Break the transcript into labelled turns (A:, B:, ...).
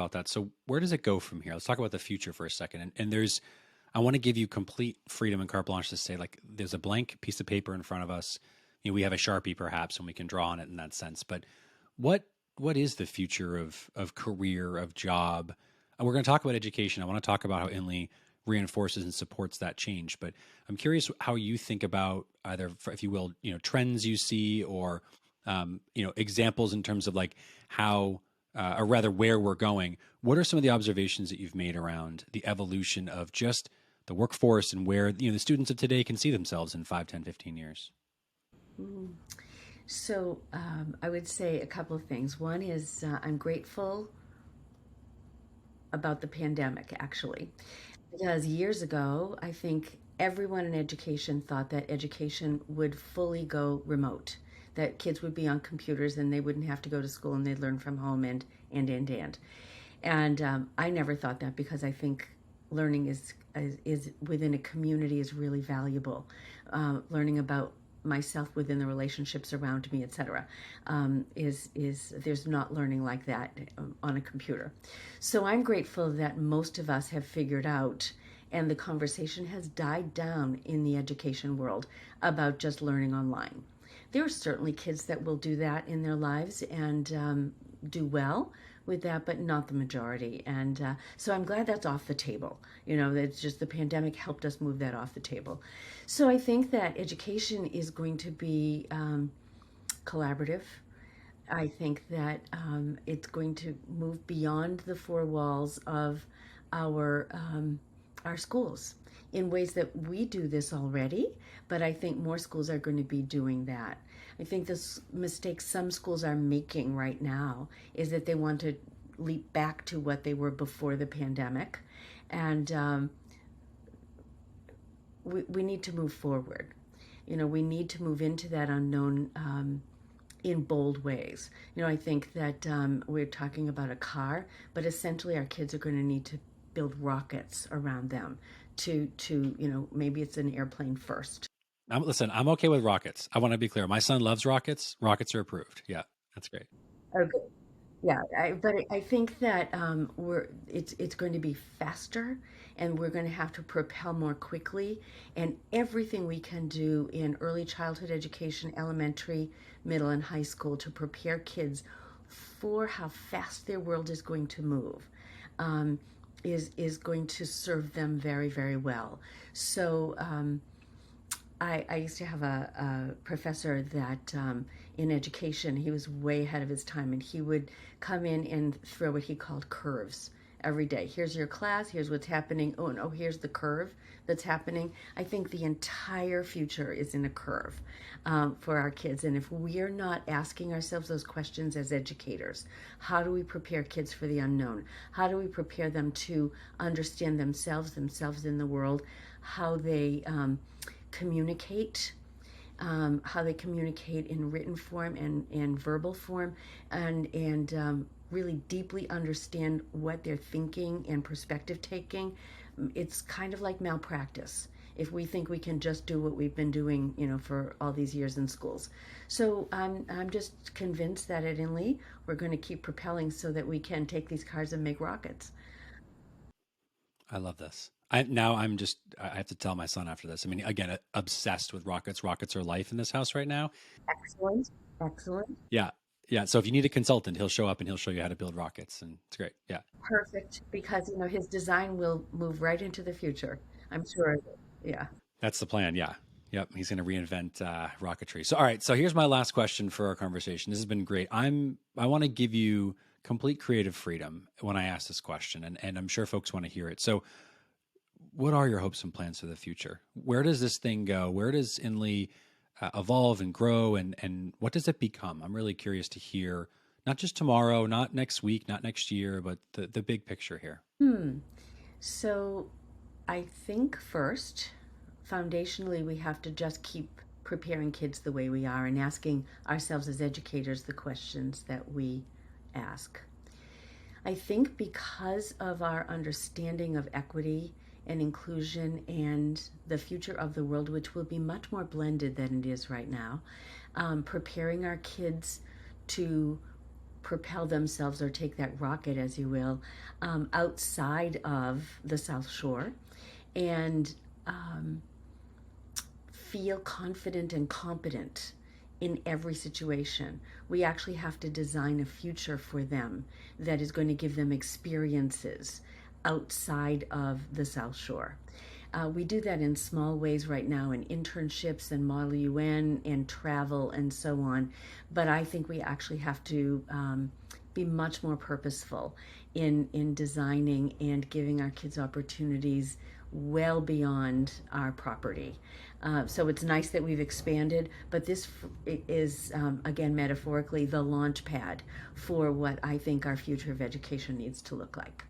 A: about that. So where does it go from here? Let's talk about the future for a second. And there's, I want to give you complete freedom and carte blanche to say, like, there's a blank piece of paper in front of us. You know, we have a Sharpie perhaps, and we can draw on it in that sense. But what what is the future of career, of job? And we're going to talk about education. I want to talk about how Inly reinforces and supports that change. But I'm curious how you think about either, if you will, trends you see, or examples in terms of like how, or rather where we're going. What are some of the observations that you've made around the evolution of just the workforce and where the students of today can see themselves in 5, 10, 15 years?
B: Mm. So I would say a couple of things. One is I'm grateful about the pandemic, actually, because years ago, I think everyone in education thought that education would fully go remote, that kids would be on computers and they wouldn't have to go to school and they'd learn from home and I never thought that because I think learning is within a community is really valuable. Learning about myself within the relationships around me, etc. Is there's not learning like that on a computer. So I'm grateful that most of us have figured out, and the conversation has died down in the education world about just learning online. There are certainly kids that will do that in their lives and do well with that, but not the majority. And so I'm glad that's off the table. You know, that's just the pandemic helped us move that off the table. So I think that education is going to be collaborative. I think that it's going to move beyond the four walls of our our schools in ways that we do this already, but I think more schools are going to be doing that. I think this mistake some schools are making right now is that they want to leap back to what they were before the pandemic, and we need to move forward. You know, we need to move into that unknown in bold ways. You know, I think that we're talking about a car, but essentially our kids are going to need to build rockets around them to maybe it's an airplane first.
A: Listen, I'm okay with rockets. I want to be clear. My son loves rockets. Rockets are approved. Yeah, that's great.
B: Okay. Yeah, but I think that it's going to be faster, and we're going to have to propel more quickly. And everything we can do in early childhood education, elementary, middle, and high school to prepare kids for how fast their world is going to move, um, is going to serve them very, very well. So I used to have a professor that in education, he was way ahead of his time, and he would come in and throw what he called curves every day. Here's your class, here's what's happening. Oh, no, here's the curve that's happening. I think the entire future is in a curve for our kids. And if we are not asking ourselves those questions as educators, how do we prepare kids for the unknown? How do we prepare them to understand themselves in the world, how they communicate, how they communicate in written form and verbal form, and really deeply understand what they're thinking and perspective taking. It's kind of like malpractice if we think we can just do what we've been doing, for all these years in schools. So I'm just convinced that at Inley we're going to keep propelling so that we can take these cars and make rockets.
A: I love this. I have to tell my son after this. I mean, again, obsessed with rockets. Rockets are life in this house right now.
B: Excellent, excellent.
A: Yeah. Yeah. So if you need a consultant, he'll show up and he'll show you how to build rockets. And it's great. Yeah.
B: Perfect, because his design will move right into the future. I'm sure of it. Yeah.
A: That's the plan. Yeah. Yep. He's going to reinvent rocketry. So, all right. So here's my last question for our conversation. This has been great. I want to give you complete creative freedom when I ask this question, and I'm sure folks want to hear it. So, what are your hopes and plans for the future? Where does this thing go? Where does Inly evolve and grow, and what does it become? I'm really curious to hear, not just tomorrow, not next week, not next year, but the big picture here.
B: Hmm. So I think first, foundationally, we have to just keep preparing kids the way we are and asking ourselves as educators the questions that we ask. I think because of our understanding of equity and inclusion and the future of the world, which will be much more blended than it is right now, preparing our kids to propel themselves or take that rocket, as you will, outside of the South Shore and feel confident and competent in every situation. We actually have to design a future for them that is going to give them experiences outside of the South Shore. We do that in small ways right now in internships and Model UN and travel and so on. But I think we actually have to be much more purposeful in designing and giving our kids opportunities well beyond our property. So it's nice that we've expanded, but this is, again, metaphorically, the launch pad for what I think our future of education needs to look like.